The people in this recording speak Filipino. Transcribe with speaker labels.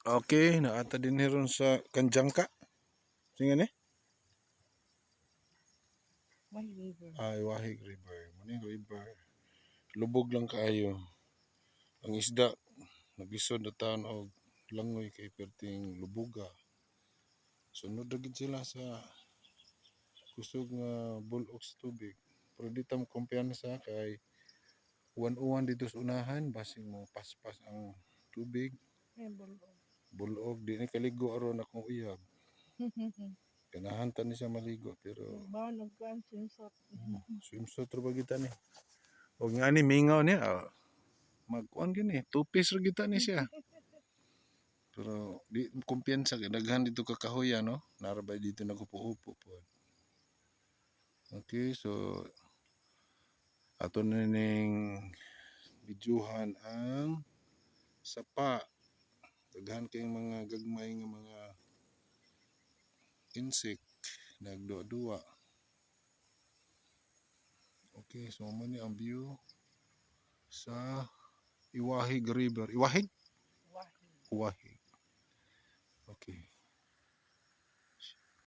Speaker 1: Okay, naata din ron sa Kanjangka. Singa ni?
Speaker 2: Wahig River.
Speaker 1: Ay, Wahig River. Maning river. Lubog lang kaayo. Ang isda, nagisod na taon og langoy kay perting lubuga. Sunod na gid sila sa kusog nga bulok sa tubig. Pero di tam kumpiyansa kay uwan-uwan dito sa unahan, basing mo paspas ang tubig.
Speaker 2: Ay, bulog.
Speaker 1: Bulok, di ni kaligo aron akong uyab. Ganahan ta ni siya maligo pero
Speaker 2: Ba, nagkaan swimsuit.
Speaker 1: swimsuit ra ba kita ni. Og nga ni mingaw ni magkuan gini, two-piece ra kita ni siya. Pero di kumpiyansa kay daghan dito ka kahoyan no. Narabay dito nagupo-upo po. Okay, so ato na ning bidyuhan ang sapa. Daghan kayong mga gagmay nga mga insect nagduwa-duwa. Okay, so mo ni ang view sa Iwahig River. Iwahig?
Speaker 2: Wahig.
Speaker 1: Iwahig.